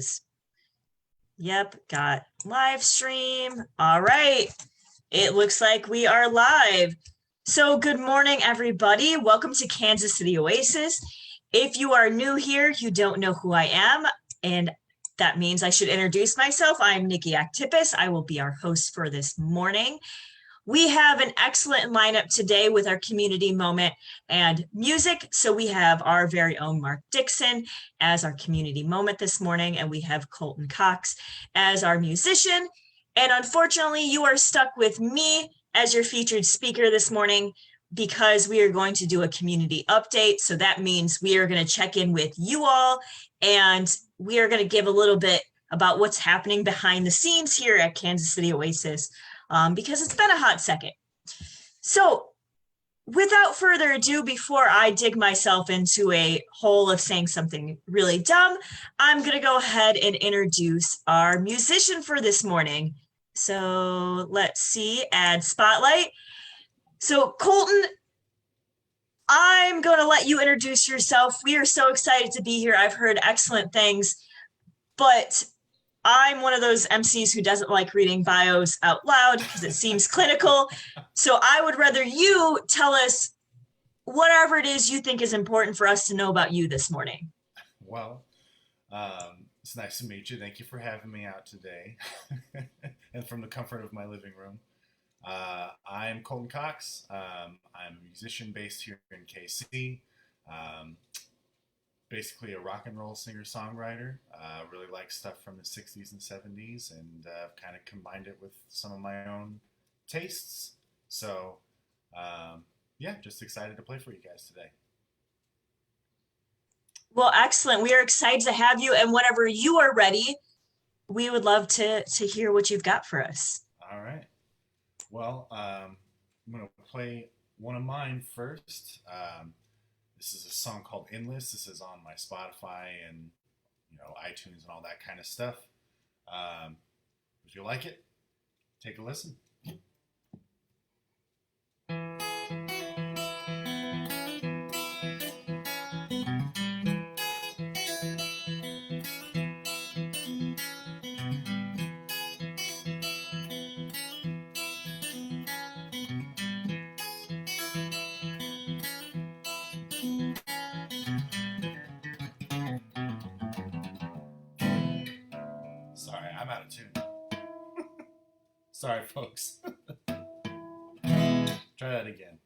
Oasis. Yep, got live stream. All right. It looks like we are live. So good morning, everybody. Welcome to Kansas City Oasis. If you are new here, you don't know who I am, and that means I should introduce myself. I'm Nikki Actipis. I will be our host for this morning. We have an excellent lineup today with our community moment and music. So we have our very own Mark Dixon as our community moment this morning, and we have Colton Cox as our musician. And unfortunately, you are stuck with me as your featured speaker this morning because we are going to do a community update. So that means we are going to check in with you all, and we are going to give a little bit about what's happening behind the scenes here at Kansas City Oasis. Because it's been a hot second. So without further ado, before I dig myself into a hole of saying something really dumb, I'm going to go ahead and introduce our musician for this morning. So let's see, add spotlight. So Colton, I'm going to let you introduce yourself. We are so excited to be here. I've heard excellent things, but I'm one of those MCs who doesn't like reading bios out loud because it seems clinical. So I would rather you tell us whatever it is you think is important for us to know about you this morning. Well, it's nice to meet you. Thank you for having me out today and from the comfort of my living room. I'm Colton Cox. I'm a musician based here in KC. Basically a rock and roll singer-songwriter. Really like stuff from the 60s and 70s, and kind of combined it with some of my own tastes. So, yeah, just excited to play for you guys today. Well, excellent. We are excited to have you, and whenever you are ready, we would love to hear what you've got for us. All right. Well, I'm going to play one of mine first. This is a song called Endless. This is on my Spotify and iTunes and all that kind of stuff. If you like it, take a listen. Sorry, I'm out of tune. Sorry, folks. Try that again.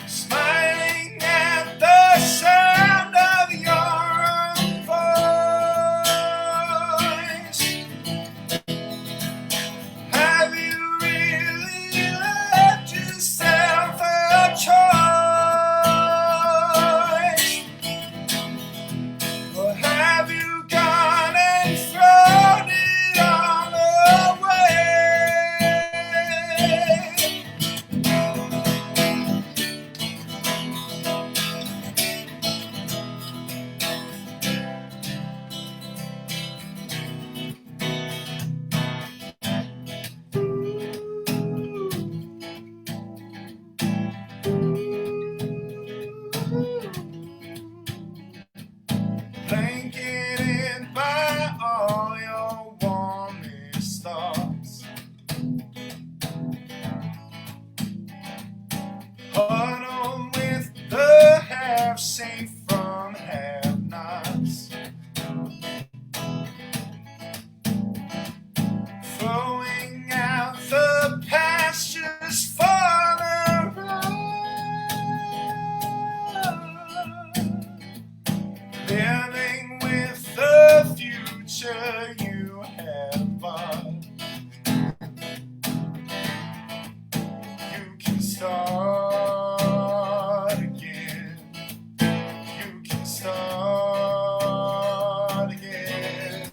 Smiling at the sound of blanketed by all your warmest thoughts. Huddled with the half saint from have-nots, throwing out the pastures for the run, living with the future you have bought. You can start again. You can start again.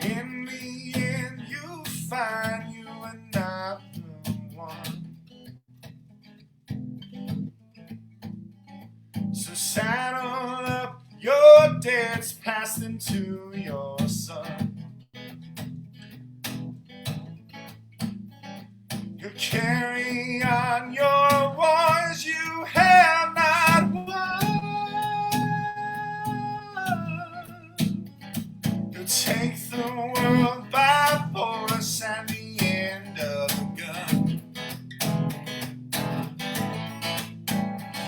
In the end, you find you are not the one. So saddle up your debts passed into your son. You carry on your wars you have not won. You take the world by force and the end of the gun.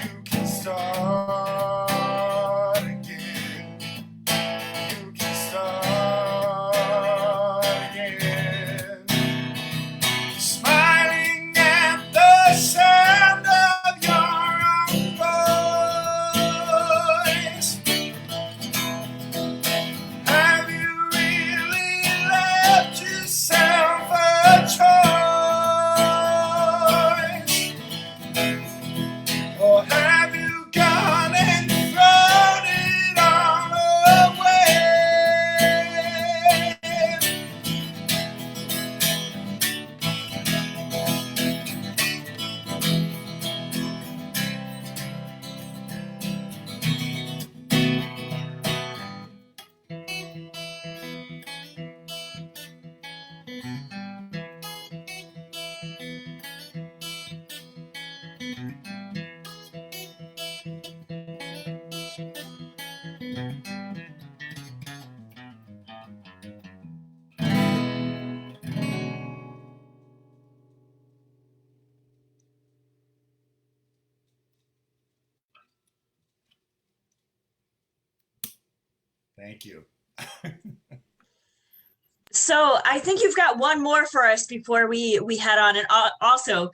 You can start again. You can start again. Smiling at the sound of your own voice. Have you really left yourself a choice? Or have you gone and thrown it all away? Thank you. So I think you've got one more for us before we head on. And also,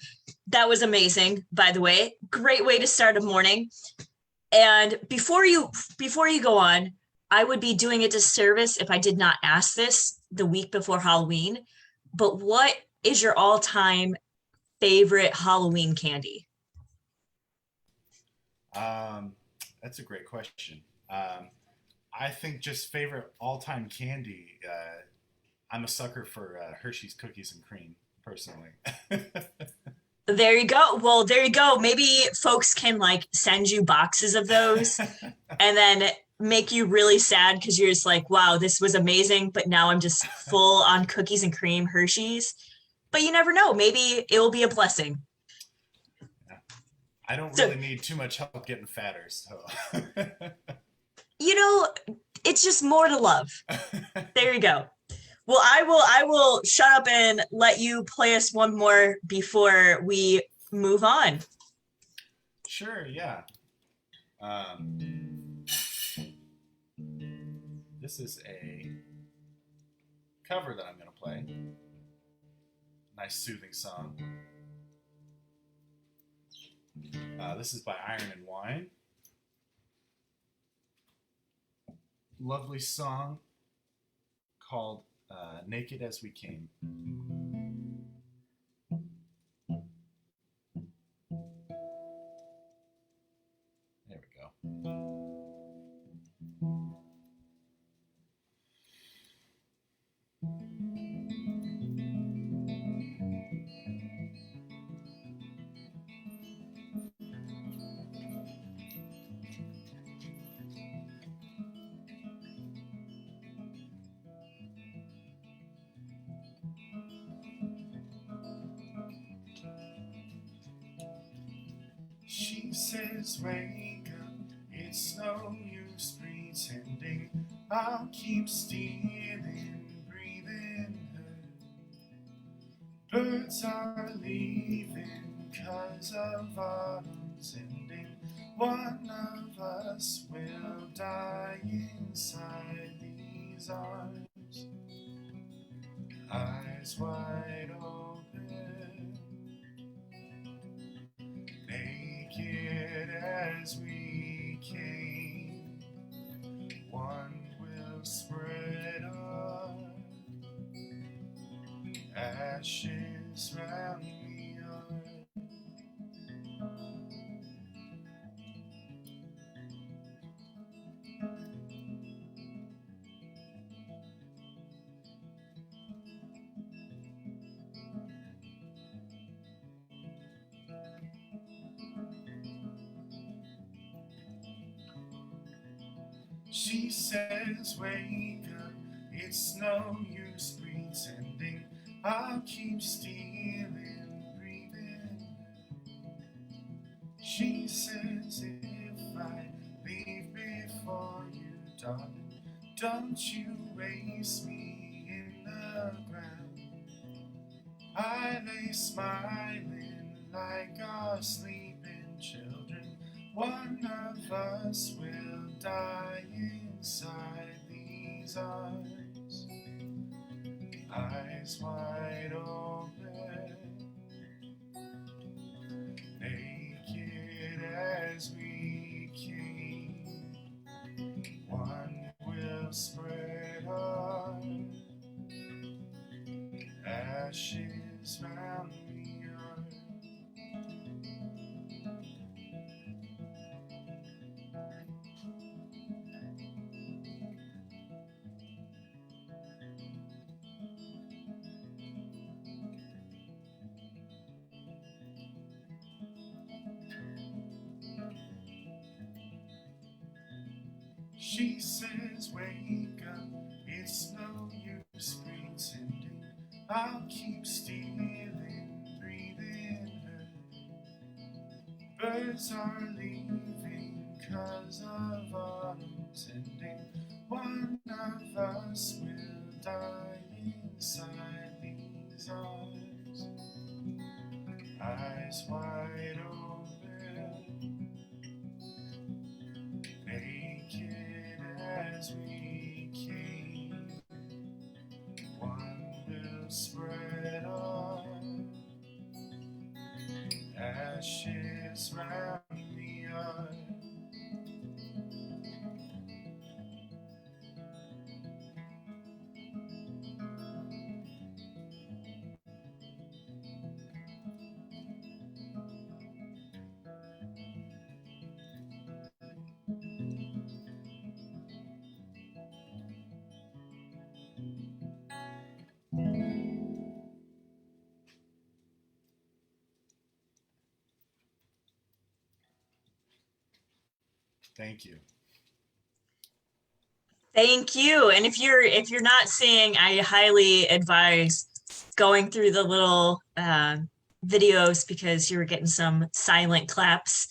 that was amazing, by the way. Great way to start a morning. And before you go on, I would be doing a disservice if I did not ask this the week before Halloween. But what is your all-time favorite Halloween candy? That's a great question. I think just favorite all-time candy. I'm a sucker for Hershey's cookies and cream, personally. There you go. Well, there you go. Maybe folks can like send you boxes of those and then make you really sad because you're just like, wow, this was amazing, but now I'm just full on cookies and cream Hershey's. But you never know. Maybe it will be a blessing. I don't So, really need too much help getting fatter, so. you know, it's just more to love. There you go. Well, I will shut up and let you play us one more before we move on. Sure, yeah. This is a cover that I'm going to play. Nice soothing song. This is by Iron and Wine. Lovely song called Naked as We Came. There we go. She says, wake up, it's no use pretending. I'll keep stealing, breathing her. Birds are leaving 'cause of autumn's ending. One of us will die inside these arms. Eyes wide open, naked as we came. One will spread our ashes round the earth. She says, wake up, it's no use pretending. I'll keep stealing, breathing. She says, if I leave before you, darling, don't you raise me in the ground. I lay smiling like our sleeping children. One of us will die inside these arms. Eyes wide open, naked as we came. One will spread our ashes round the earth. She says, wake up, it's no use pretending. I'll keep stealing, breathing her. Birds are leaving 'cause of autumn's ending. One of us will die inside these arms. Eyes wide open, naked as we came. One will spread our ashes round the earth. Thank you. Thank you. And if you're not seeing, I highly advise going through the little videos because you're getting some silent claps.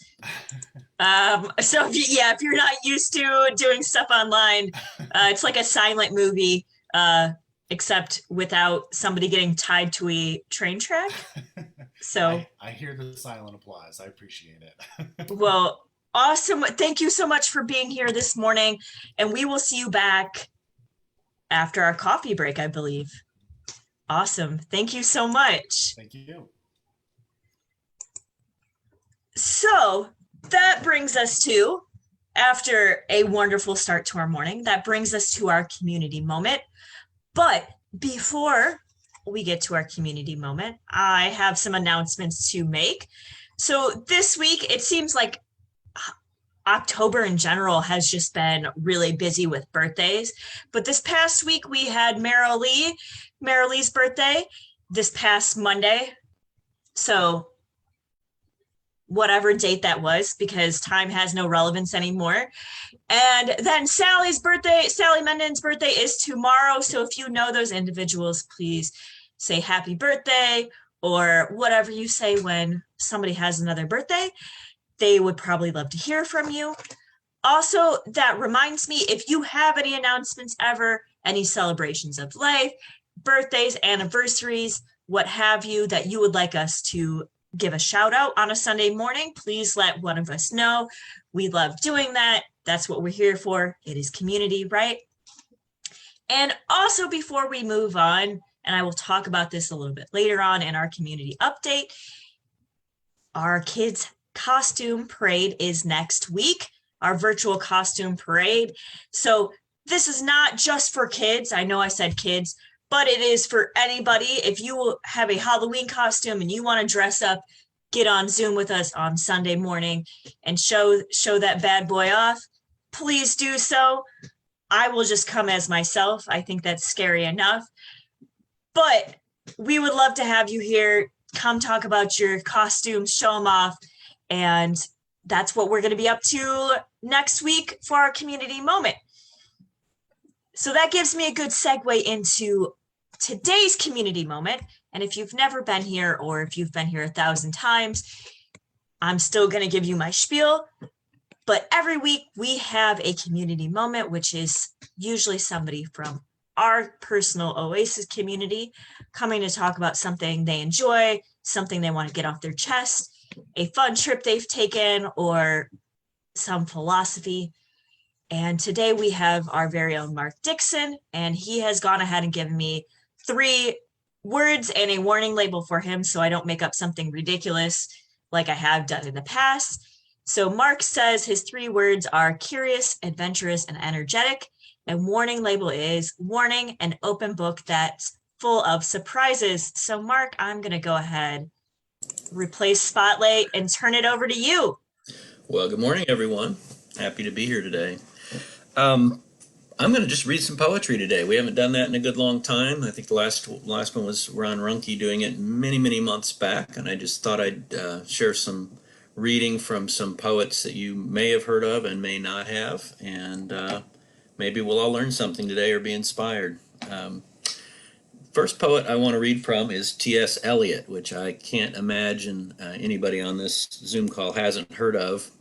So if you're not used to doing stuff online, it's like a silent movie, except without somebody getting tied to a train track. So I hear the silent applause. I appreciate it. well, awesome. Thank you so much for being here this morning. And we will see you back after our coffee break, I believe. Awesome. Thank you so much. Thank you. So that brings us to, after a wonderful start to our morning, that brings us to our community moment. But before we get to our community moment, I have some announcements to make. So this week, it seems like October in general has just been really busy with birthdays. But this past week, we had Marilee's birthday this past Monday. So whatever date that was, because time has no relevance anymore. And then Sally Mendon's birthday is tomorrow. So if you know those individuals, please say happy birthday or whatever you say when somebody has another birthday. they would probably love to hear from you. Also, that reminds me, if you have any announcements ever, any celebrations of life, birthdays, anniversaries, what have you, that you would like us to give a shout out on a Sunday morning, please let one of us know. We love doing that. That's what we're here for. It is community, right? And also, before we move on, and I will talk about this a little bit later on in our community update, our kids' costume parade is next week, our virtual costume parade. So this is not just for kids. I know I said kids, but it is for anybody. If you have a Halloween costume and you want to dress up, get on Zoom with us on Sunday morning and show that bad boy off, please do so. I will just come as myself. I think that's scary enough. But we would love to have you here. Come talk about your costumes, show them off. And that's what we're going to be up to next week for our community moment. So that gives me a good segue into today's community moment. And if you've never been here, or if you've been here 1,000 times, I'm still going to give you my spiel. But every week we have a community moment, which is usually somebody from our personal Oasis community coming to talk about something they enjoy, something they want to get off their chest, a fun trip they've taken, or some philosophy. And today we have our very own Mark Dixon, and he has gone ahead and given me 3 words and a warning label for him so I don't make up something ridiculous like I have done in the past. So Mark says his 3 words are curious, adventurous, and energetic. And warning label is warning, an open book that's full of surprises. So Mark, I'm going to go ahead, replace Spotlight, and turn it over to you. Well, good morning, everyone. Happy to be here today. I'm going to just read some poetry today. We haven't done that in a good long time. I think the last one was Ron Runke doing it many months back, and I just thought I'd share some reading from some poets that you may have heard of and may not have, and maybe we'll all learn something today or be inspired. First poet I want to read from is T.S. Eliot, which I can't imagine anybody on this Zoom call hasn't heard of.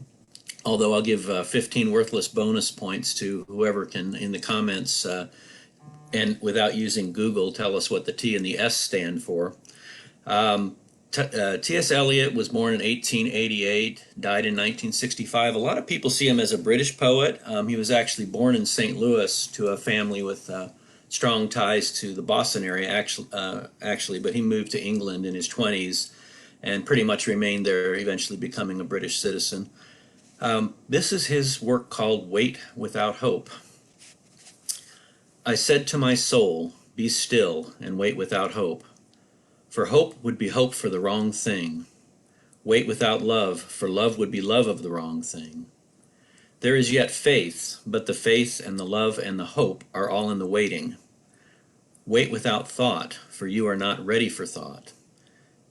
Although I'll give 15 worthless bonus points to whoever can, in the comments, and without using Google, tell us what the T and the S stand for. T.S. Eliot was born in 1888, died in 1965. A lot of people see him as a British poet. He was actually born in St. Louis to a family with strong ties to the Boston area, actually, but he moved to England in his 20s and pretty much remained there, eventually becoming a British citizen. This is his work called Wait Without Hope. I said to my soul, be still and wait without hope. For hope would be hope for the wrong thing. Wait without love, for love would be love of the wrong thing. There is yet faith, but the faith and the love and the hope are all in the waiting. Wait without thought, for you are not ready for thought.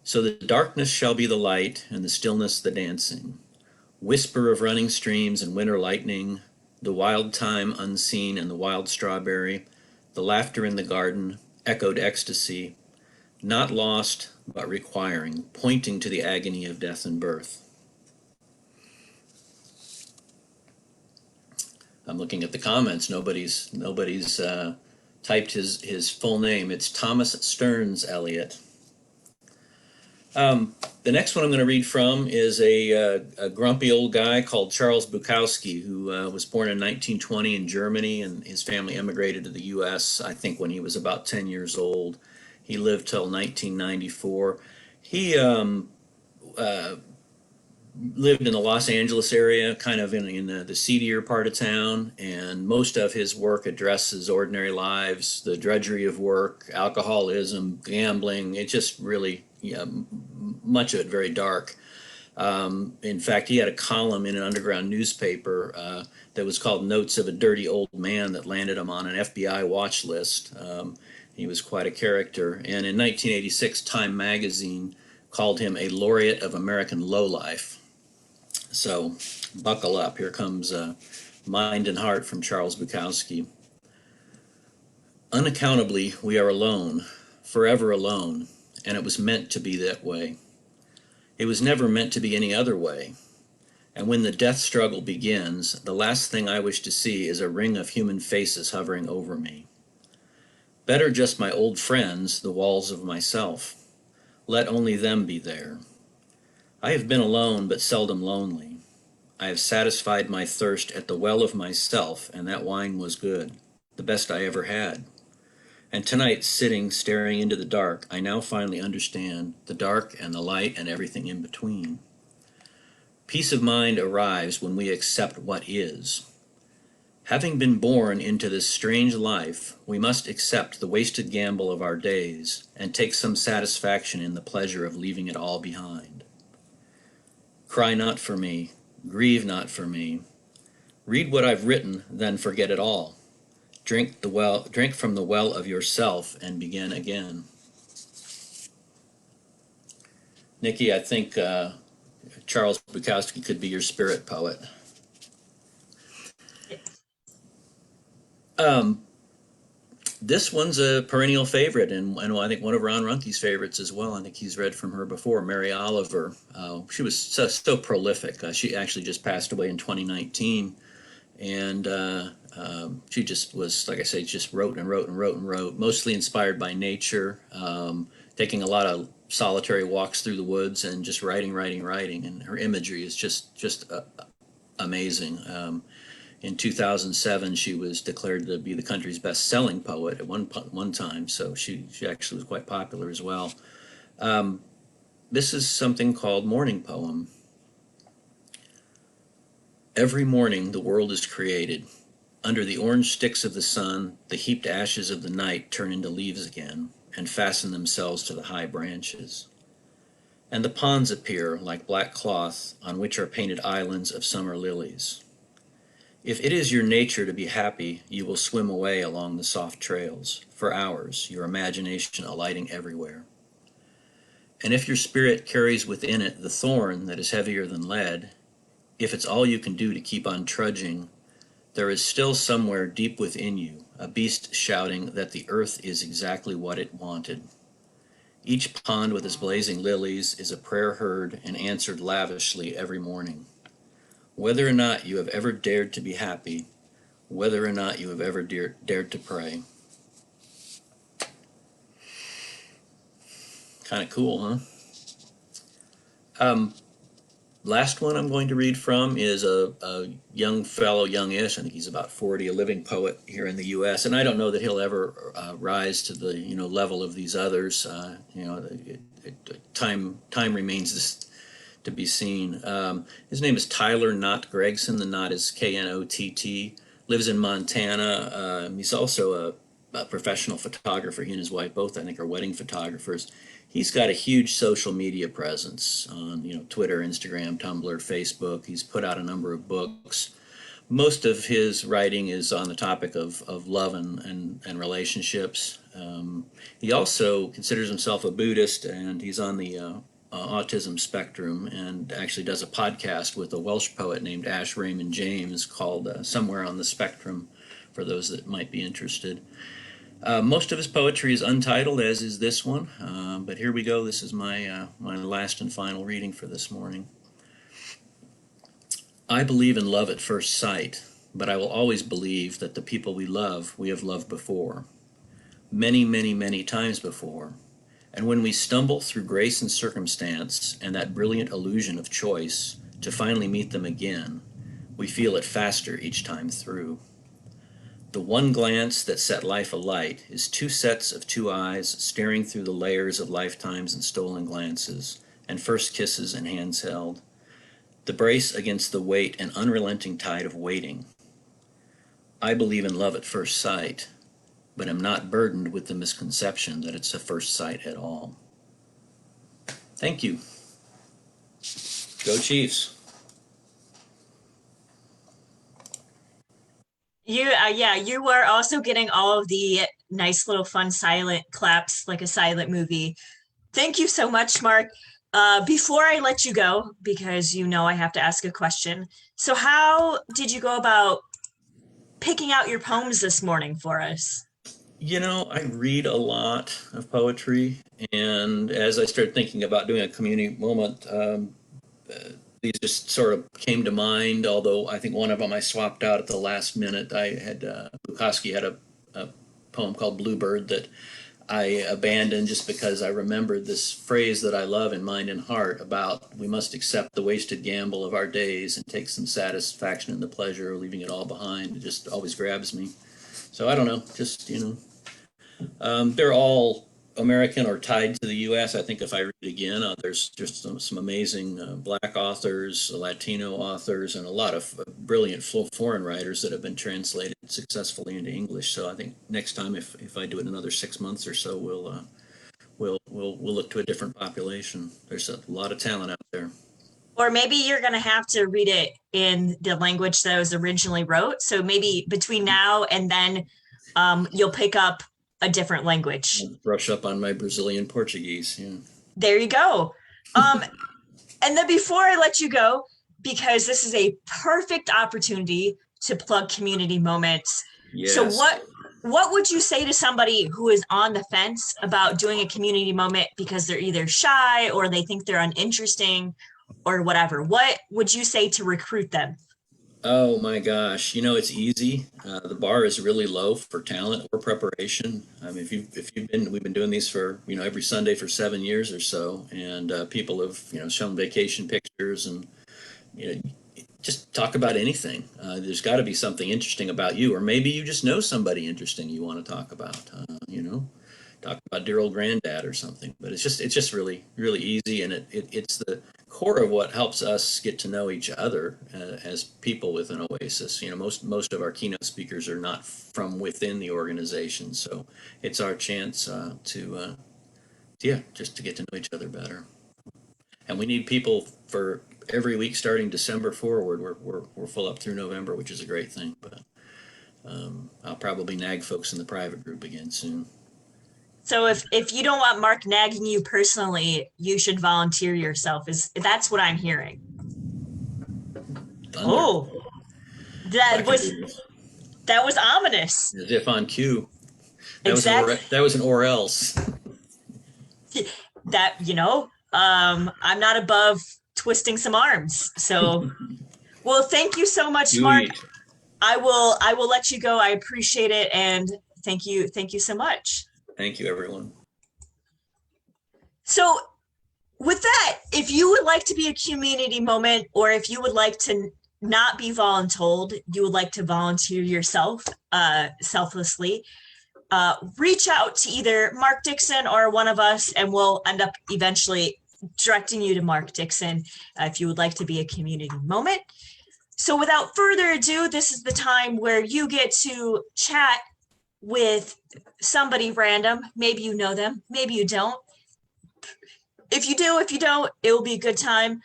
So the darkness shall be the light, and the stillness the dancing. Whisper of running streams and winter lightning, the wild thyme unseen and the wild strawberry, the laughter in the garden, echoed ecstasy, not lost but requiring, pointing to the agony of death and birth. I'm looking at the comments. Nobody's typed his full name. It's Thomas Stearns Eliot. The next one I'm going to read from is a grumpy old guy called Charles Bukowski, who was born in 1920 in Germany, and his family emigrated to the U.S., I think, when he was about 10 years old. He lived till 1994. He lived in the Los Angeles area, kind of in the seedier part of town, and most of his work addresses ordinary lives, the drudgery of work, alcoholism, gambling. It just really, much of it very dark. In fact, he had a column in an underground newspaper that was called Notes of a Dirty Old Man that landed him on an FBI watch list. He was quite a character. And in 1986, Time magazine called him a laureate of American lowlife. So buckle up. Here comes Mind and Heart from Charles Bukowski. Unaccountably, we are alone, forever alone, and it was meant to be that way. It was never meant to be any other way. And when the death struggle begins, the last thing I wish to see is a ring of human faces hovering over me. Better just my old friends, the walls of myself. Let only them be there. I have been alone, but seldom lonely. I have satisfied my thirst at the well of myself, and that wine was good, the best I ever had. And tonight, sitting, staring into the dark, I now finally understand the dark and the light and everything in between. Peace of mind arrives when we accept what is. Having been born into this strange life, we must accept the wasted gamble of our days and take some satisfaction in the pleasure of leaving it all behind. Cry not for me, grieve not for me. Read what I've written, then forget it all. Drink from the well of yourself and begin again. Nikki, I think Charles Bukowski could be your spirit poet. This one's a perennial favorite, and I think one of Ron Runke's favorites as well. I think he's read from her before, Mary Oliver. She was so prolific. She actually just passed away in 2019, and she just was, like I say, just wrote and wrote and wrote and wrote, mostly inspired by nature, taking a lot of solitary walks through the woods and just writing, and her imagery is just amazing. In 2007, she was declared to be the country's best-selling poet at one time, so she actually was quite popular as well. This is something called Morning Poem. Every morning the world is created. Under the orange sticks of the sun, the heaped ashes of the night turn into leaves again and fasten themselves to the high branches. And the ponds appear like black cloth on which are painted islands of summer lilies. If it is your nature to be happy, you will swim away along the soft trails, for hours, your imagination alighting everywhere. And if your spirit carries within it the thorn that is heavier than lead, if it's all you can do to keep on trudging, there is still somewhere deep within you a beast shouting that the earth is exactly what it wanted. Each pond with its blazing lilies is a prayer heard and answered lavishly every morning. Whether or not you have ever dared to be happy, whether or not you have ever dared to pray. Kind of cool, huh? Last one I'm going to read from is a young fellow, youngish, I think he's about 40, a living poet here in the U.S., and I don't know that he'll ever rise to the level of these others. Time remains to be seen. His name is Tyler Knott Gregson. The Knott is Knott. Lives in Montana. He's also a professional photographer. He and his wife both, I think, are wedding photographers. He's got a huge social media presence on Twitter, Instagram, Tumblr, Facebook. He's put out a number of books. Most of his writing is on the topic of love and relationships. He also considers himself a Buddhist, and he's on the autism spectrum, and actually does a podcast with a Welsh poet named Ash Raymond James called Somewhere on the Spectrum, for those that might be interested. Most of his poetry is untitled, as is this one, but here we go. This is my last and final reading for this morning. I believe in love at first sight, but I will always believe that the people we love, we have loved before. Many, many, many times before. And when we stumble through grace and circumstance and that brilliant illusion of choice to finally meet them again, we feel it faster each time through. The one glance that set life alight is two sets of two eyes staring through the layers of lifetimes and stolen glances, and first kisses and hands held. The brace against the weight and unrelenting tide of waiting. I believe in love at first sight, but am not burdened with the misconception that it's a first sight at all. Thank you. Go Chiefs. You were also getting all of the nice little fun silent claps, like a silent movie. Thank you so much, Mark. Before I let you go, because I have to ask a question. So how did you go about picking out your poems this morning for us? I read a lot of poetry, and as I started thinking about doing a community moment, these just sort of came to mind, although I think one of them I swapped out at the last minute. I had Bukowski had a poem called Bluebird that I abandoned just because I remembered this phrase that I love in Mind and Heart about we must accept the wasted gamble of our days and take some satisfaction in the pleasure of leaving it all behind. It just always grabs me. So I don't know, just, they're all American or tied to the U.S. I think if I read it again, there's just some amazing black authors, Latino authors, and a lot of brilliant foreign writers that have been translated successfully into English. So I think next time, if I do it in another 6 months or so, we'll look to a different population. There's a lot of talent out there. Or maybe you're going to have to read it in the language that it was originally wrote. So maybe between now and then, you'll pick up a different language. I'll brush up on my Brazilian Portuguese. Yeah. There you go. And then before I let you go, because this is a perfect opportunity to plug community moments. Yes. So what would you say to somebody who is on the fence about doing a community moment because they're either shy or they think they're uninteresting or whatever? What would you say to recruit them? Oh my gosh, it's easy. The bar is really low for talent or preparation. I mean, we've been doing these for, every Sunday for 7 years or so, and people have, shown vacation pictures and, you know, just talk about anything. There's got to be something interesting about you, or maybe you just know somebody interesting you want to talk about. Talk about dear old granddad or something. But it's just really really easy, and it's the core of what helps us get to know each other as people within Oasis. Most of our keynote speakers are not from within the organization, so it's our chance to yeah, just to get to know each other better. And we need people for every week starting December forward. We're full up through November, which is a great thing. But I'll probably nag folks in the private group again soon. So if you don't want Mark nagging you personally, you should volunteer yourself. That's what I'm hearing. Thunder. Oh, that was ominous. As if on cue. Exactly. That was an or else. That I'm not above twisting some arms. So, well, thank you so much, Mark. I will let you go. I appreciate it, and thank you so much. Thank you, everyone. So, with that, if you would like to be a community moment, or if you would like to not be voluntold, you would like to volunteer yourself selflessly, reach out to either Mark Dixon or one of us, and we'll end up eventually directing you to Mark Dixon if you would like to be a community moment. So without further ado, this is the time where you get to chat with somebody random. Maybe you know them, maybe you don't. If you do, if you don't, it will be a good time.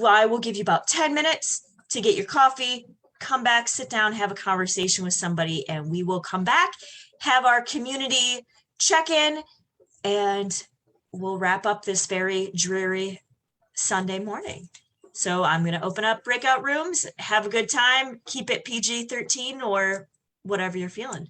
I will give you about 10 minutes to get your coffee, come back, sit down, have a conversation with somebody, and we will come back, have our community check-in, and we'll wrap up this very dreary Sunday morning. So I'm going to open up breakout rooms. Have a good time. Keep it PG-13 or whatever you're feeling.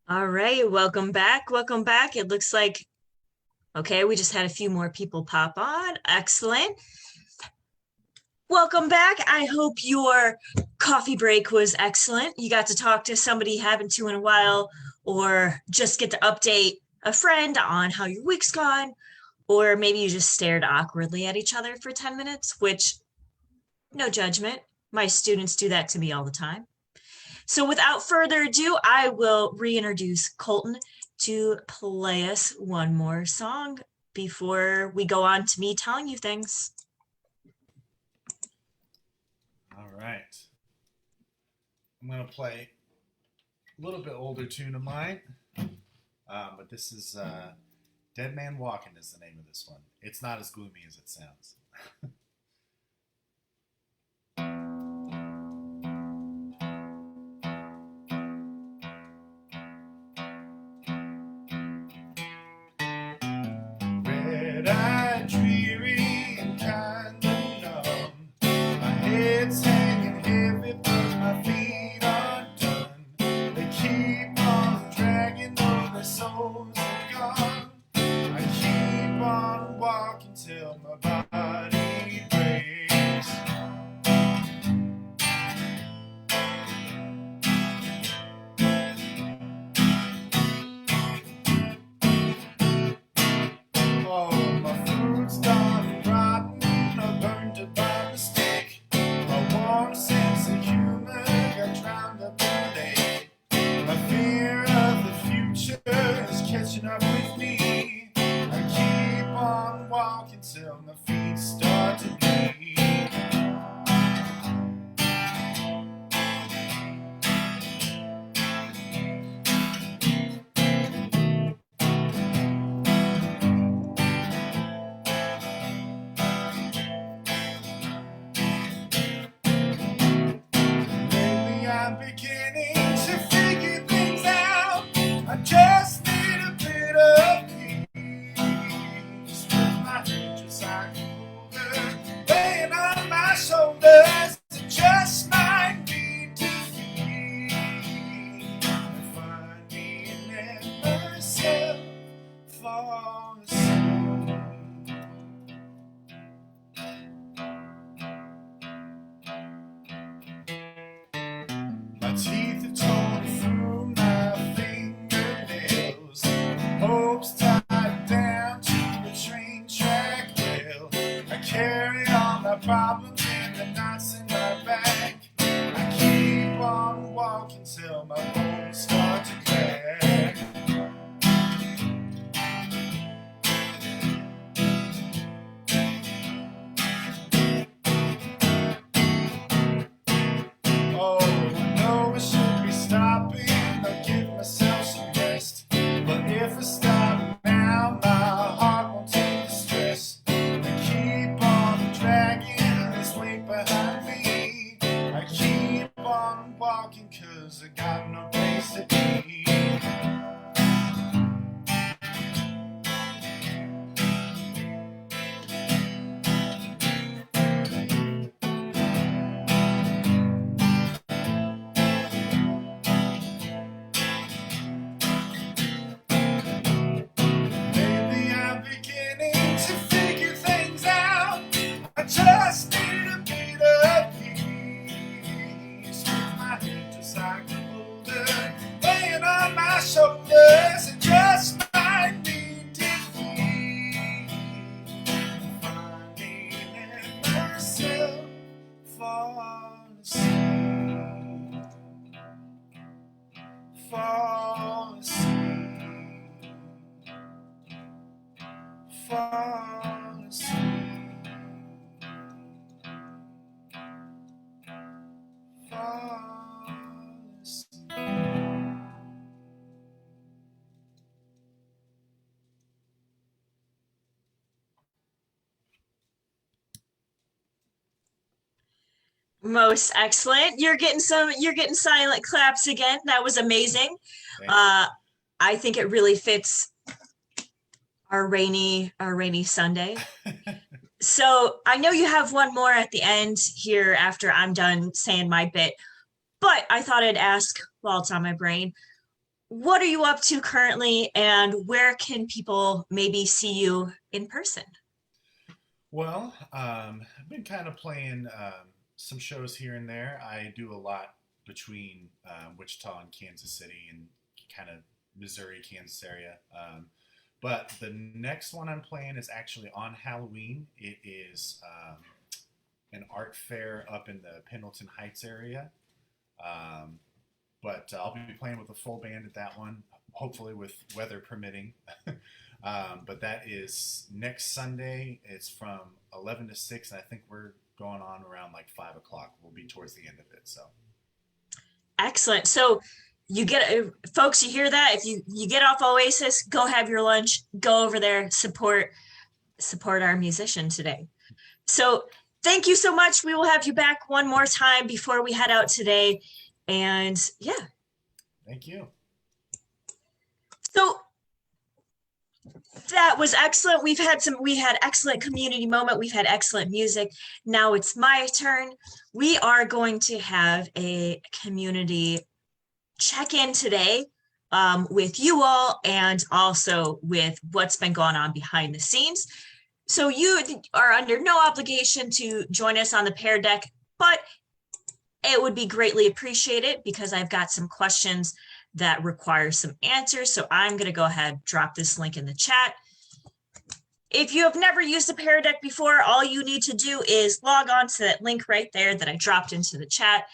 All right, welcome back. Welcome back. It looks like, okay, we just had a few more people pop on. Excellent. Welcome back. I hope your coffee break was excellent. You got to talk to somebody you haven't to in a while, or just get to update a friend on how your week's gone, or maybe you just stared awkwardly at each other for 10 minutes, which, no judgment. My students do that to me all the time. So without further ado, I will reintroduce Colton to play us one more song before we go on to me telling you things. All right. I'm going to play a little bit older tune of mine, but this is Dead Man Walking is the name of this one. It's not as gloomy as it sounds. Red-eyed, dreary, and kinda numb. My head's hanging heavy, but my feet aren't done. They keep on dragging though their souls are gone. I keep on walking till my body breaks. Oh, my food's done rotten, I burned it by mistake. My warm sense of humor got drowned up in the lake. My fear of the future is catching up with me. I keep on walking till my feet start to bleed. Lately I'm beginning to figure things out. I just need a bit of peace. With my head just like a boulder weighing on my shoulders, it just might be defeat. I find me and myself fall asleep. My teeth have torn through my fingernails. Hopes tied down to a train track rail. I carry all my problems and the knots in my back. I keep on walking till my bones start to crack. Oh, I know I should be stopping or give myself some rest. But if I stop now, my heart won't take the stress. I keep on dragging this weight behind me. I keep on walking 'cause I got no place to be. Lately I'm beginning to figure things out. I just need a bit of peace. With my head just like a boulder weighing on my shoulders, it just might be defeat. Finding in myself fall asleep. Fall asleep. Fall asleep. Fall asleep. Most excellent. You're getting silent claps again. That was amazing. Thank I think it really fits our rainy Sunday. So I know you have one more at the end here after I'm done saying my bit, but I thought I'd ask while it's on my brain, what are you up to currently, and where can people maybe see you in person? Well, I've been kind of playing some shows here and there. I do a lot between Wichita and Kansas City and kind of Missouri, Kansas area. But the next one I'm playing is actually on Halloween. It is an art fair up in the Pendleton Heights area. Um, but I'll be playing with a full band at that one, hopefully with weather permitting. But that is next Sunday. It's from 11 to 6, and I think we're going on around like 5 o'clock. We'll be towards the end of it. So, Excellent. So you get folks, you hear that? If you get off Oasis, go have your lunch, go over there, support our musician today. So thank you so much. We will have you back one more time before we head out today. And yeah, thank you. so that was excellent. We had excellent community moment. We've had excellent music. Now it's my turn. We are going to have a community check-in today with you all and also with what's been going on behind the scenes. So you are under no obligation to join us on the Pear Deck, but it would be greatly appreciated because I've got some questions that require some answers. So I'm going to go ahead, drop this link in the chat. If you have never used a Pear Deck before, all you need to do is log on to that link right there that I dropped into the chat,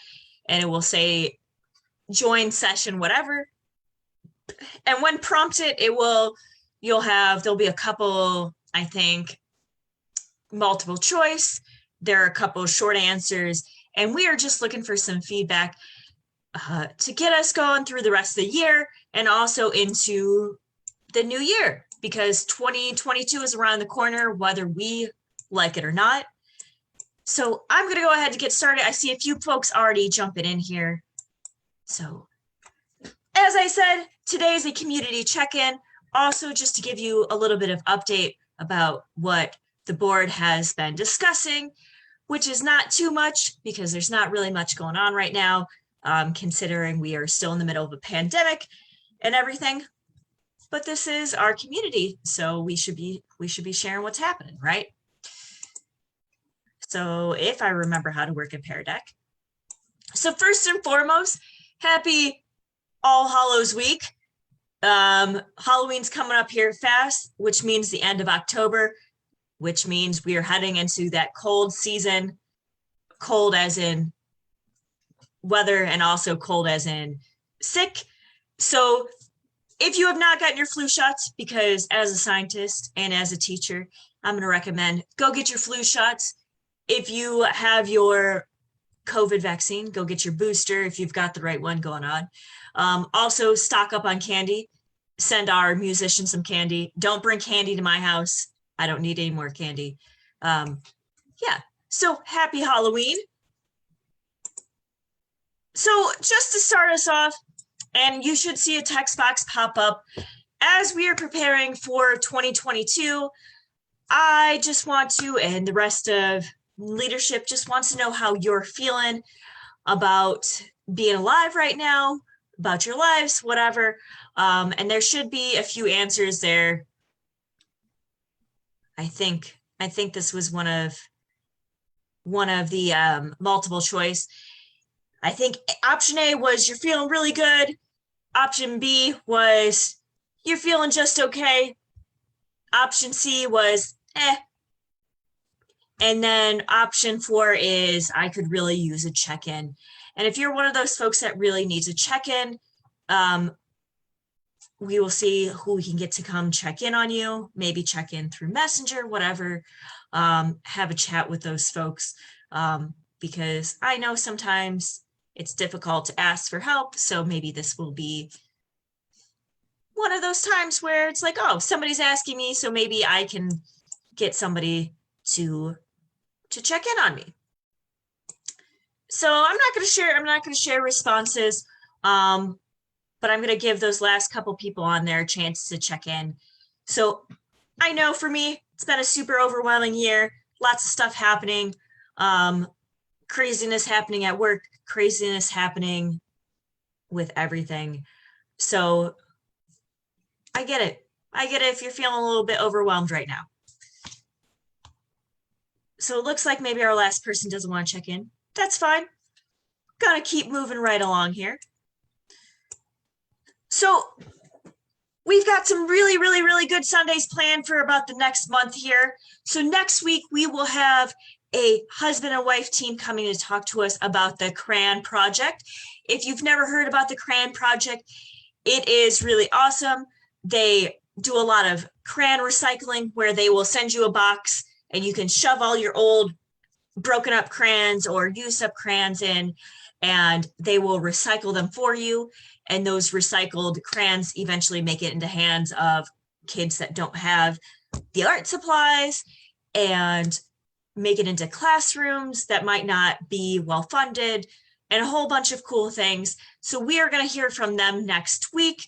and it will say join session, whatever. And when prompted, there'll be a couple, I think, multiple choice. There are a couple short answers, and we are just looking for some feedback to get us going through the rest of the year and also into the new year, because 2022 is around the corner, whether we like it or not. So I'm going to go ahead and get started. I see a few folks already jumping in here. So as I said, today is a community check-in, also just to give you a little bit of update about what the board has been discussing, which is not too much because there's not really much going on right now, considering we are still in the middle of a pandemic and everything. But this is our community, so we should be sharing what's happening, right? So if I remember how to work a Pear Deck. So first and foremost, happy All Hallows Week. Halloween's coming up here fast, which means the end of October, which means we are heading into that cold season, cold as in weather and also cold as in sick. So if you have not gotten your flu shots, because as a scientist and as a teacher, I'm going to recommend go get your flu shots. If you have your COVID vaccine, go get your booster if you've got the right one going on. Also, stock up on candy. Send our musicians some candy. Don't bring candy to my house. I don't need any more candy. Yeah, so happy Halloween. So just to start us off, and you should see a text box pop up as we are preparing for 2022. I just want to, and the rest of leadership just wants to know how you're feeling about being alive right now, about your lives, whatever. And there should be a few answers there. I think this was one of the multiple choice. I think option A was you're feeling really good. Option B was you're feeling just okay. Option C was eh. And then option 4 is I could really use a check-in. And if you're one of those folks that really needs a check-in, we will see who we can get to come check in on you, maybe check in through Messenger, whatever, have a chat with those folks, because I know sometimes it's difficult to ask for help. So maybe this will be one of those times where it's like, oh, somebody's asking me, so maybe I can get somebody to check in on me. So I'm not going to share responses, but I'm going to give those last couple people on there a chance to check in. So I know for me, it's been a super overwhelming year, lots of stuff happening, craziness happening at work, craziness happening with everything. So I get it. I get it if you're feeling a little bit overwhelmed right now. So it looks like maybe our last person doesn't want to check in. That's fine. Gonna keep moving right along here. So we've got some really, really, really good Sundays planned for about the next month here. So next week we will have a husband and wife team coming to talk to us about the Crayon Project. If you've never heard about the Crayon Project, it is really awesome. They do a lot of crayon recycling where they will send you a box and you can shove all your old broken up crayons or used up crayons in, and they will recycle them for you. And those recycled crayons eventually make it into hands of kids that don't have the art supplies and make it into classrooms that might not be well funded and a whole bunch of cool things. So we are going to hear from them next week.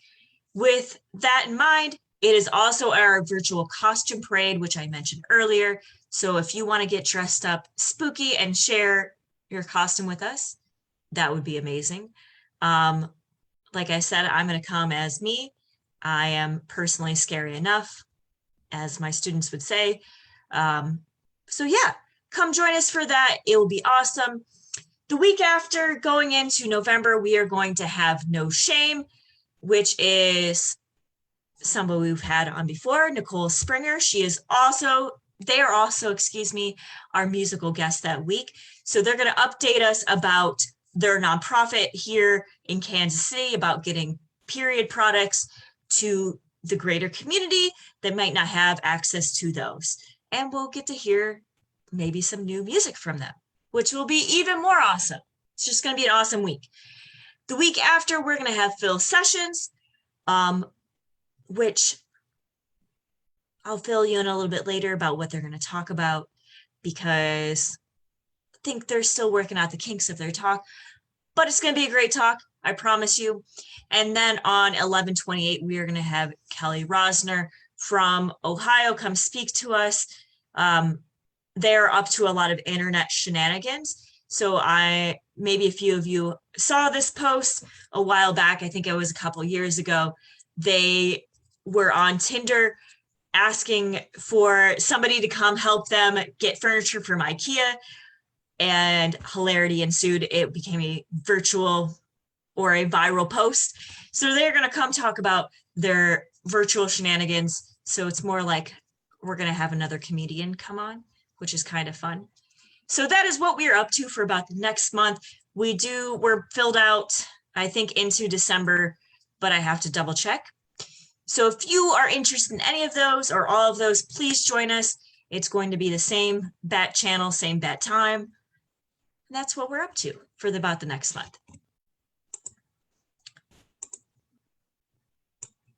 With that in mind, it is also our virtual costume parade, which I mentioned earlier. So if you want to get dressed up spooky and share your costume with us, that would be amazing. Like I said, I'm going to come as me. I am personally scary enough, as my students would say. So yeah, come join us for that. It will be awesome. The week after, going into November, we are going to have No Shame, which is somebody we've had on before, Nicole Springer. They are also, our musical guest that week. So they're going to update us about their nonprofit here in Kansas City, about getting period products to the greater community that might not have access to those. And we'll get to hear maybe some new music from them, which will be even more awesome. It's just going to be an awesome week. The week after, we're going to have Phil Sessions, which I'll fill you in a little bit later about what they're going to talk about, because I think they're still working out the kinks of their talk, but it's going to be a great talk, I promise you. And then on 11/28, we are going to have Kelly Rosner from Ohio come speak to us. They're up to a lot of internet shenanigans. So maybe a few of you saw this post a while back. I think it was a couple years ago. They were on Tinder asking for somebody to come help them get furniture from IKEA, and hilarity ensued. It became a virtual or a viral post. So they're going to come talk about their virtual shenanigans. So it's more like we're going to have another comedian come on, which is kind of fun. So that is what we're up to for about the next month. We're filled out, I think, into December, but I have to double check. So if you are interested in any of those or all of those, please join us. It's going to be the same bat channel, same bat time. And that's what we're up to for about the next month.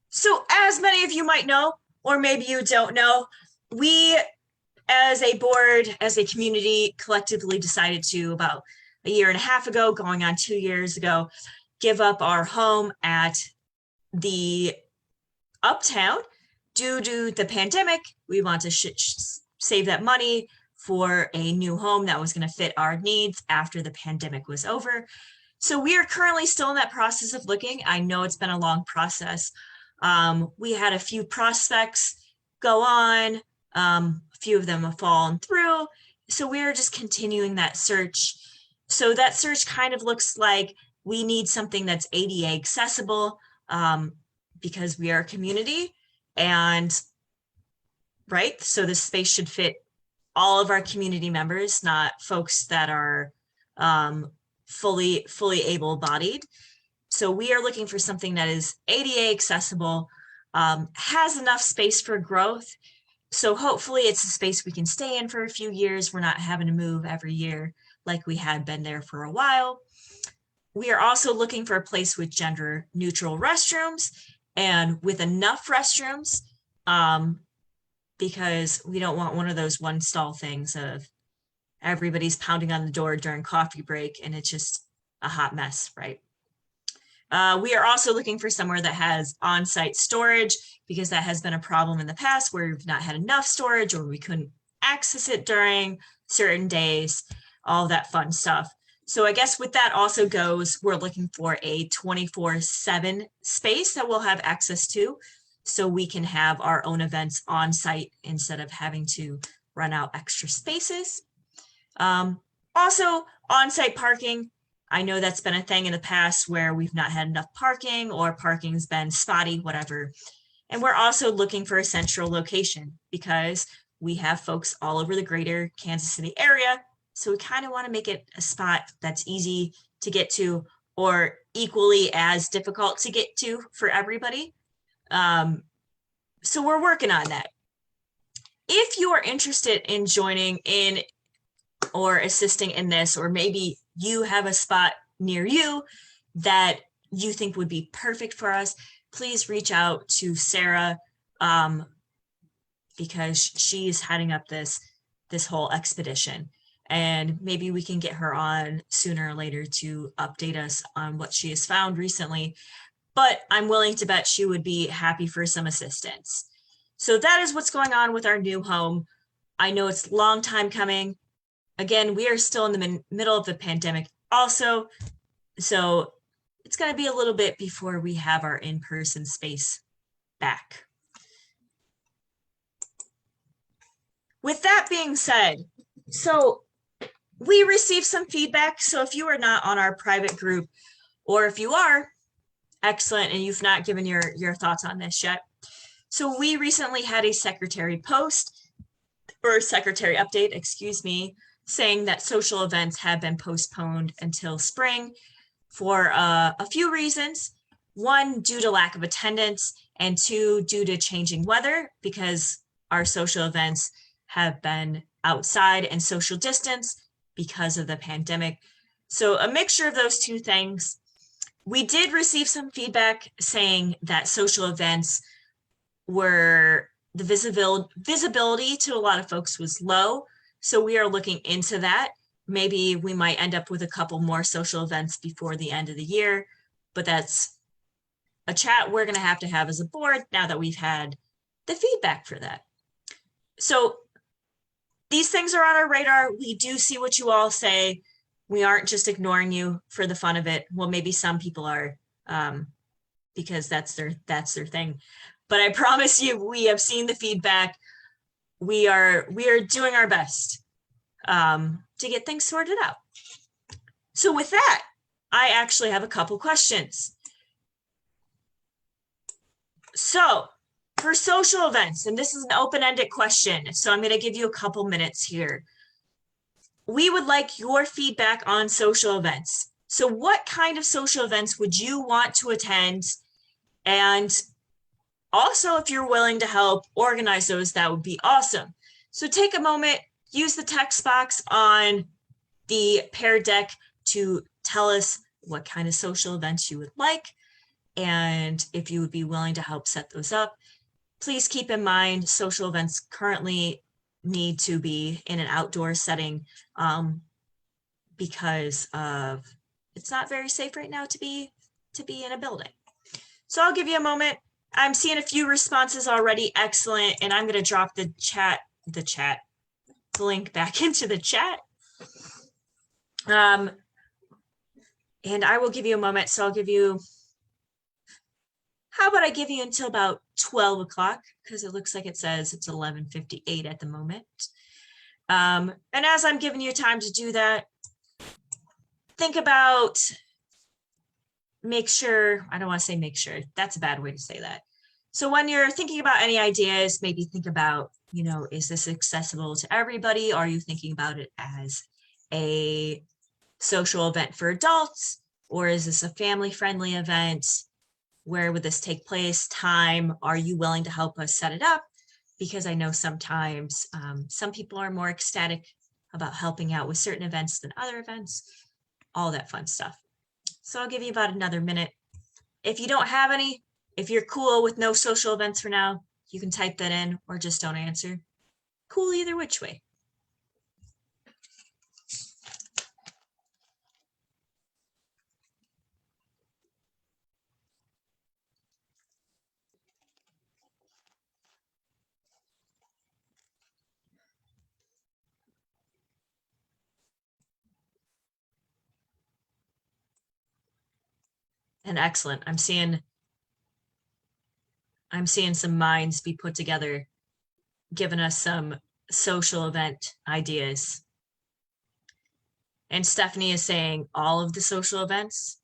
So as many of you might know, or maybe you don't know, we as a board, as a community, collectively decided to, about a year and a half ago, going on 2 years ago, give up our home at the Uptown due to the pandemic. We want to save that money for a new home that was going to fit our needs after the pandemic was over. So we are currently still in that process of looking. I know it's been a long process. We had a few prospects go on. A few of them have fallen through. So we're just continuing that search. So that search kind of looks like we need something that's ADA accessible, because we are a community, and right. So the space should fit all of our community members, not folks that are fully able-bodied. So we are looking for something that is ADA accessible, has enough space for growth. So hopefully it's a space we can stay in for a few years. We're not having to move every year like we had been there for a while. We are also looking for a place with gender neutral restrooms and with enough restrooms, because we don't want one of those one stall things of everybody's pounding on the door during coffee break and it's just a hot mess, right? We are also looking for somewhere that has on-site storage, because that has been a problem in the past where we've not had enough storage or we couldn't access it during certain days, all that fun stuff. So I guess with that also goes, we're looking for a 24/7 space that we'll have access to, so we can have our own events on site instead of having to run out extra spaces. Also, on-site parking. I know that's been a thing in the past where we've not had enough parking or parking's been spotty, whatever. And we're also looking for a central location because we have folks all over the greater Kansas City area. So we kind of want to make it a spot that's easy to get to or equally as difficult to get to for everybody. So we're working on that. If you are interested in joining in or assisting in this, or maybe you have a spot near you that you think would be perfect for us, please reach out to Sarah, because she's heading up this whole expedition, and maybe we can get her on sooner or later to update us on what she has found recently. But I'm willing to bet she would be happy for some assistance. So that is what's going on with our new home. I know it's a long time coming. Again, we are still in the middle of the pandemic also, so it's going to be a little bit before we have our in-person space back. With that being said, so we received some feedback. So if you are not on our private group, or if you are, excellent, and you've not given your thoughts on this yet. So we recently had a secretary post, or secretary update, excuse me, saying that social events have been postponed until spring for a few reasons. One, due to lack of attendance, and two, due to changing weather, because our social events have been outside and social distance because of the pandemic. So a mixture of those two things. We did receive some feedback saying that social events were, the visibility to a lot of folks was low. So we are looking into that. Maybe we might end up with a couple more social events before the end of the year, but that's a chat we're going to have as a board now that we've had the feedback for that. So these things are on our radar. We do see what you all say. We aren't just ignoring you for the fun of it. Well, maybe some people are, because that's their thing. But I promise you, we have seen the feedback. We are doing our best to get things sorted out. So with that, I actually have a couple questions. So for social events, and this is an open-ended question, so I'm going to give you a couple minutes here. We would like your feedback on social events. So what kind of social events would you want to attend? And also, if you're willing to help organize those, that would be awesome. So take a moment, use the text box on the Pear Deck to tell us what kind of social events you would like, and if you would be willing to help set those up. Please keep in mind, social events currently need to be in an outdoor setting because of it's not very safe right now to be in a building. So I'll give you a moment. I'm seeing a few responses already. Excellent. And I'm going to drop the link back into the chat. And I will give you a moment. So I'll give you, how about I give you until about 12 o'clock, because it looks like it says it's 11:58 at the moment. And as I'm giving you time to do that, think about, make sure, I don't want to say make sure, that's a bad way to say that. So when you're thinking about any ideas, maybe think about, is this accessible to everybody? Are you thinking about it as a social event for adults, or is this a family-friendly event? Where would this take place? Time? Are you willing to help us set it up? Because I know sometimes some people are more ecstatic about helping out with certain events than other events, all that fun stuff. So I'll give you about another minute. If you don't have any, if you're cool with no social events for now, you can type that in or just don't answer. Cool either which way. And excellent. I'm seeing some minds be put together, giving us some social event ideas. And Stephanie is saying all of the social events.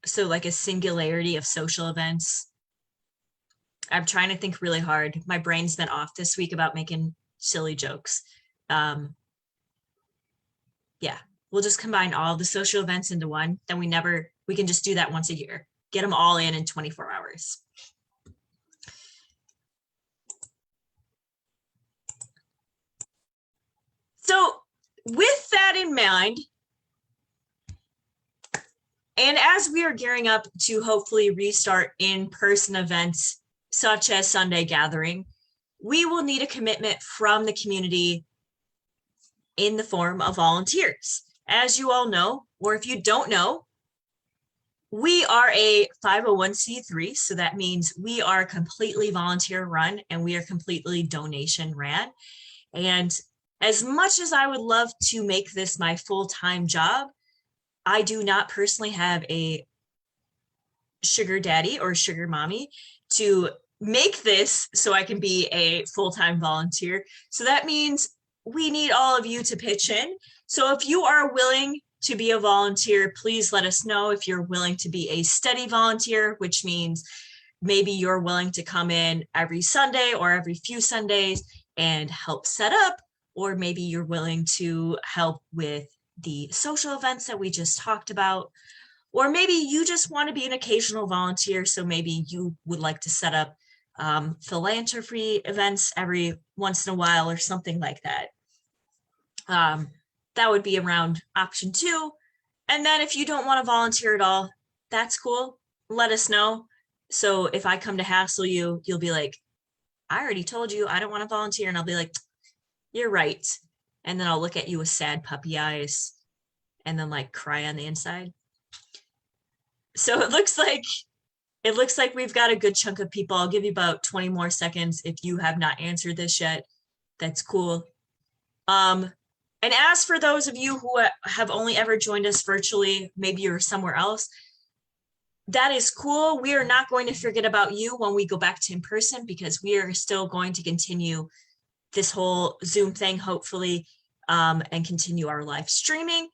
So like a singularity of social events. I'm trying to think really hard. My brain's been off this week about making silly jokes. Yeah, we'll just combine all the social events into one. Then we can just do that once a year. Get them all in 24 hours. So with that in mind, and as we are gearing up to hopefully restart in-person events such as Sunday Gathering, we will need a commitment from the community in the form of volunteers. As you all know, or if you don't know, we are a 501c3, so that means we are completely volunteer run and we are completely donation ran. And as much as I would love to make this my full-time job, I do not personally have a sugar daddy or sugar mommy to make this so I can be a full-time volunteer. So that means we need all of you to pitch in. So if you are willing to be a volunteer, please let us know. If you're willing to be a steady volunteer, which means maybe you're willing to come in every Sunday or every few Sundays and help set up, or maybe you're willing to help with the social events that we just talked about, or maybe you just want to be an occasional volunteer. So maybe you would like to set up philanthropy events every once in a while or something like that. That would be around option 2. And then if you don't want to volunteer at all, that's cool. Let us know. So if I come to hassle you, you'll be like, I already told you I don't want to volunteer. And I'll be like, you're right. And then I'll look at you with sad puppy eyes and then like cry on the inside. So it looks like we've got a good chunk of people. I'll give you about 20 more seconds if you have not answered this yet. That's cool. And as for those of you who have only ever joined us virtually, maybe you're somewhere else, that is cool. We are not going to forget about you when we go back to in person, because we are still going to continue this whole Zoom thing, hopefully, and continue our live streaming.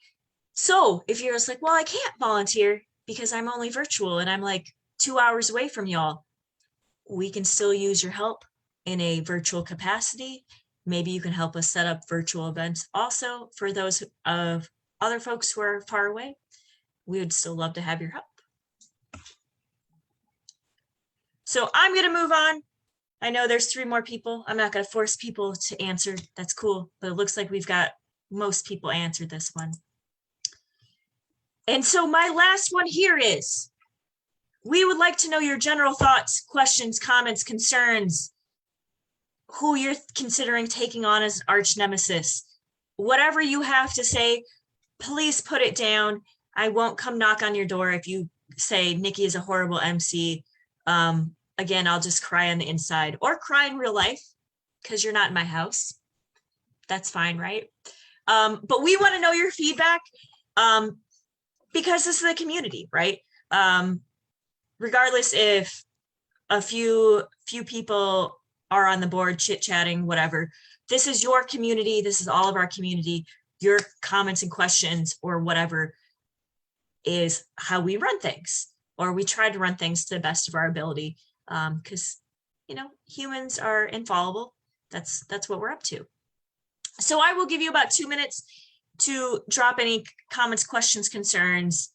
So if you're just like, well, I can't volunteer because I'm only virtual and I'm like 2 hours away from y'all, we can still use your help in a virtual capacity. Maybe you can help us set up virtual events also for those of other folks who are far away. We would still love to have your help. So I'm going to move on. I know there's 3 more people. I'm not going to force people to answer. That's cool. But it looks like we've got most people answered this one. And so my last one here is, we would like to know your general thoughts, questions, comments, concerns, who you're considering taking on as arch nemesis. Whatever you have to say, please put it down. I won't come knock on your door if you say Nikki is a horrible MC. Again, I'll just cry on the inside, or cry in real life because you're not in my house. That's fine, right? But we want to know your feedback because this is a community, right? Regardless if a few people are on the board chit-chatting, whatever, this is your community. This is all of our community. Your comments and questions or whatever is how we run things, or we try to run things to the best of our ability, because humans are infallible. That's what we're up to. So I will give you about 2 minutes to drop any comments, questions, concerns,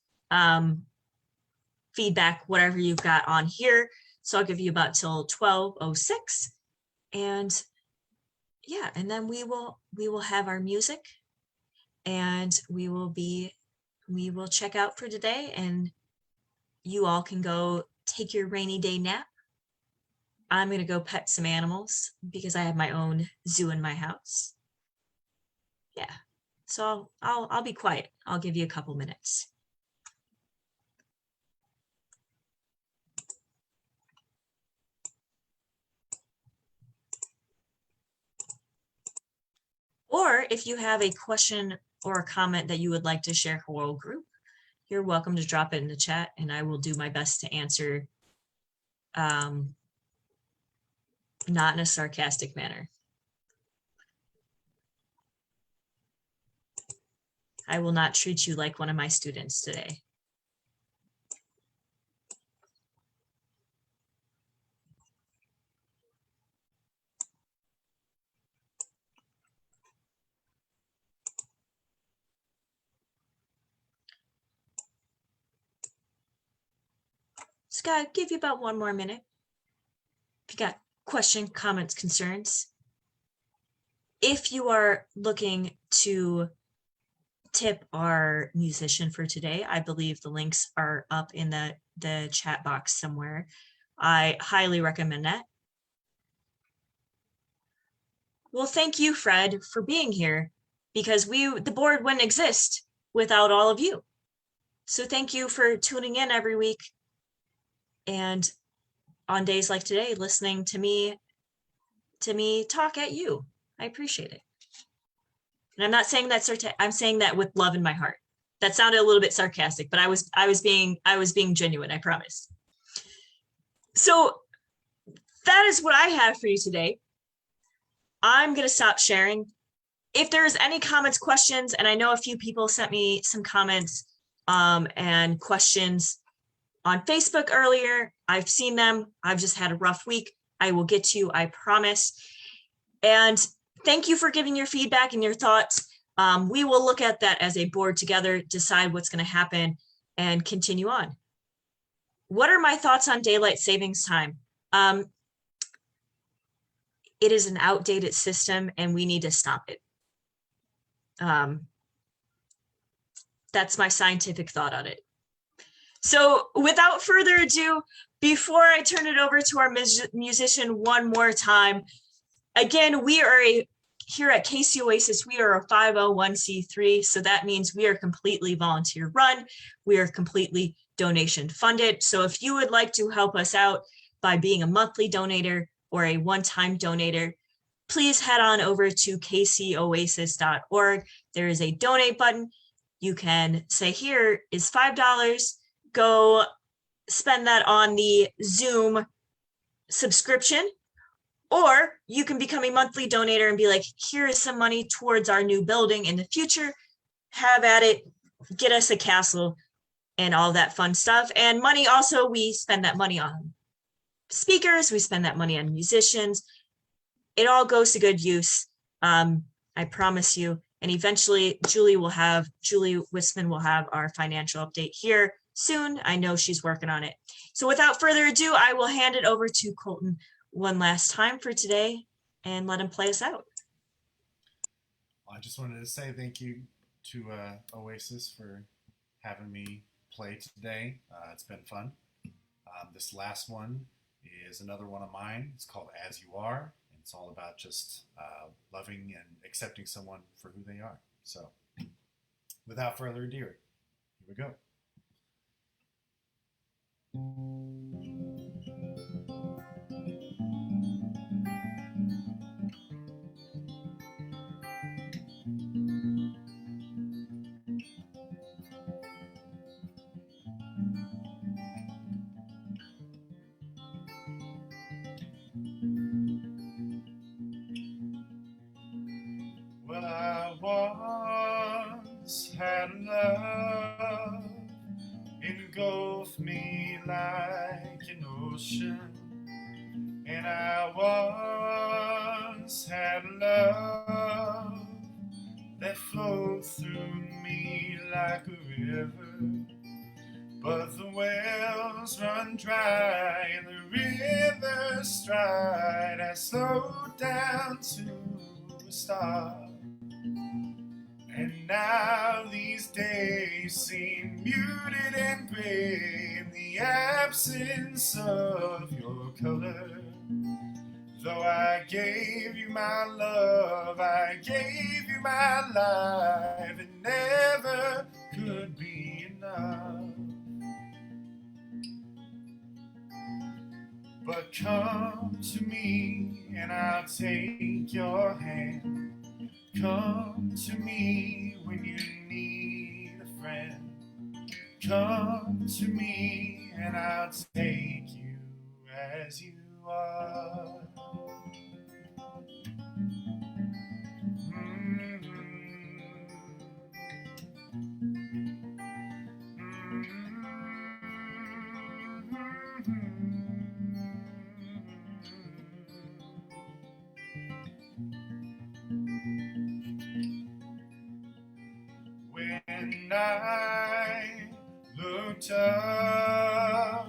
feedback, whatever you've got on here. So I'll give you about till 12:06, and yeah, and then we will have our music, and we will check out for today, and you all can go take your rainy day nap. I'm going to go pet some animals because I have my own zoo in my house. Yeah. So I'll be quiet. I'll give you a couple minutes. Or if you have a question or a comment that you would like to share for our group, you're welcome to drop it in the chat and I will do my best to answer, not in a sarcastic manner. I will not treat you like one of my students today. Scott, give you about 1 more minute. If you got questions, comments, concerns. If you are looking to tip our musician for today, I believe the links are up in the chat box somewhere. I highly recommend that. Well, thank you, Fred, for being here, because the board wouldn't exist without all of you. So thank you for tuning in every week. And on days like today, listening to me talk at you. I appreciate it. And I'm not saying that I'm saying that with love in my heart. That sounded a little bit sarcastic, but I was being genuine, I promise. So that is what I have for you today. I'm going to stop sharing. If there's any comments, questions, and I know a few people sent me some comments and questions on Facebook earlier. I've seen them. I've just had a rough week. I will get to you, I promise. And thank you for giving your feedback and your thoughts. We will look at that as a board together, decide what's going to happen, and continue on. What are my thoughts on daylight savings time? It is an outdated system and we need to stop it. That's my scientific thought on it. So without further ado, before I turn it over to our musician one more time, again, we are here at KC Oasis, we are a 501c3. So that means we are completely volunteer run. We are completely donation funded. So if you would like to help us out by being a monthly donator or a one-time donator, please head on over to kcoasis.org. There is a donate button. You can say, here is $5. Go spend that on the Zoom subscription, or you can become a monthly donator and be like, here is some money towards our new building in the future. Have at it, get us a castle and all that fun stuff. And money also, we spend that money on speakers, we spend that money on musicians. It all goes to good use. I promise you. And eventually Julie Wisman will have our financial update here soon. I know she's working on it. So without further ado, I will hand it over to Colton one last time for today and let him play us out. I just wanted to say thank you to Oasis for having me play today. It's been fun. This last one is another one of mine. It's called As You Are. It's all about just loving and accepting someone for who they are. So without further ado, here we go. Well, I once had love engulf me like an ocean, and I once had love that flowed through me like a river, but the wells run dry and the river's stride. I slowed down to a stop. And now these days seem muted and gray in the absence of your color. Though I gave you my love, I gave you my life, it never could be enough. But come to me and I'll take your hand. Come to me when you need a friend. Come to me and I'll take you as you are. When I looked up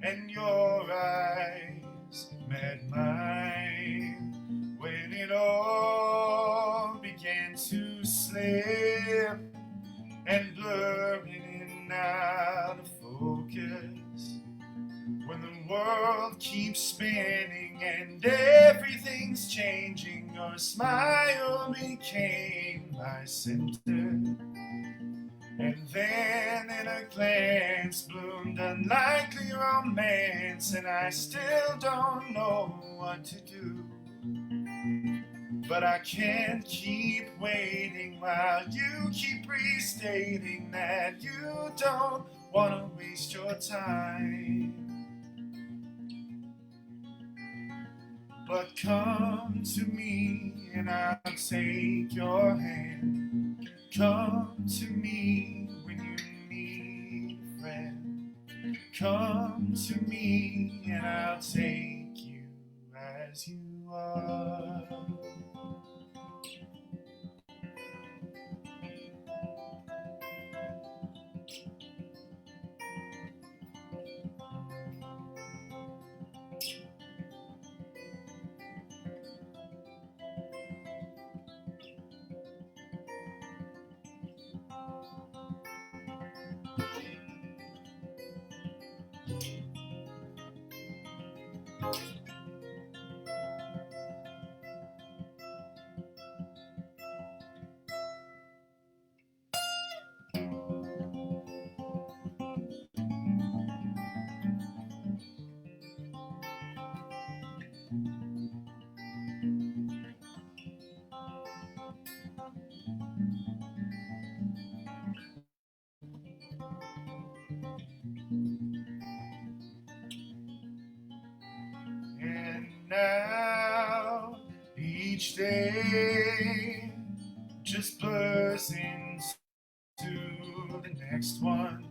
and your eyes met mine, when it all began to slip and blur in and out of focus, when the world keeps spinning and everything's changing, your smile became my center. And then in a glance bloomed unlikely romance, and I still don't know what to do. But I can't keep waiting while you keep restating that you don't want to waste your time. But come to me and I'll take your hand. Come to me when you need a friend. Come to me and I'll take you as you are. And now each day just blurs into the next one.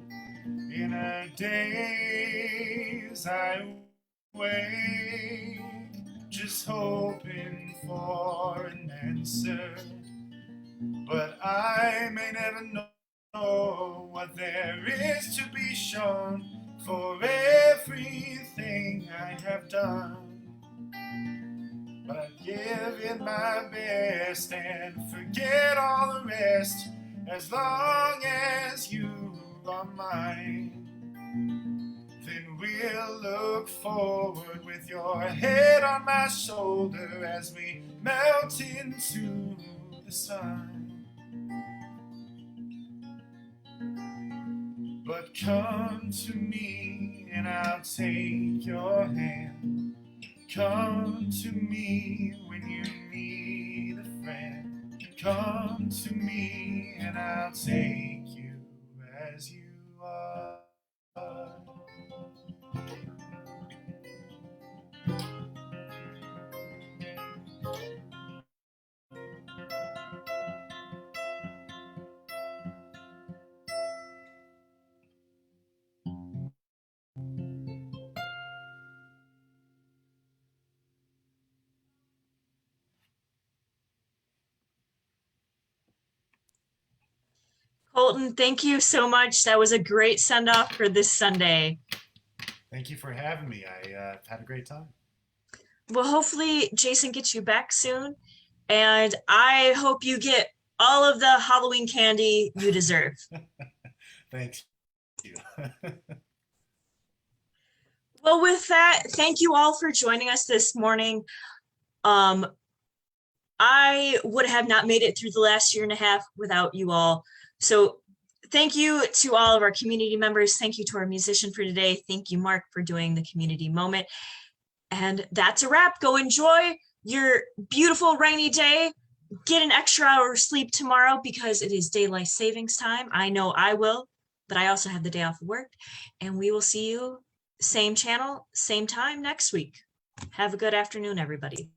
In a daze I wake, just hoping for an answer. But I may never know what there is to be shown for everything I have done. But I give it my best and forget all the rest, as long as you are mine. Then we'll look forward with your head on my shoulder as we melt into the sun. But come to me and I'll take your hand. Come to me when you need a friend. Come to me and I'll take you as you are. Colton, thank you so much. That was a great send off for this Sunday. Thank you for having me. I had a great time. Well, hopefully Jason gets you back soon. And I hope you get all of the Halloween candy you deserve. Thanks. You. Well, with that, thank you all for joining us this morning. I would have not made it through the last year and a half without you all. So thank you to all of our community members. Thank you to our musician for today. Thank you, Mark, for doing the community moment. And that's a wrap. Go enjoy your beautiful rainy day. Get an extra hour of sleep tomorrow because it is daylight savings time. I know I will. but I also have the day off of work, and we will see you same channel, same time next week. Have a good afternoon, everybody.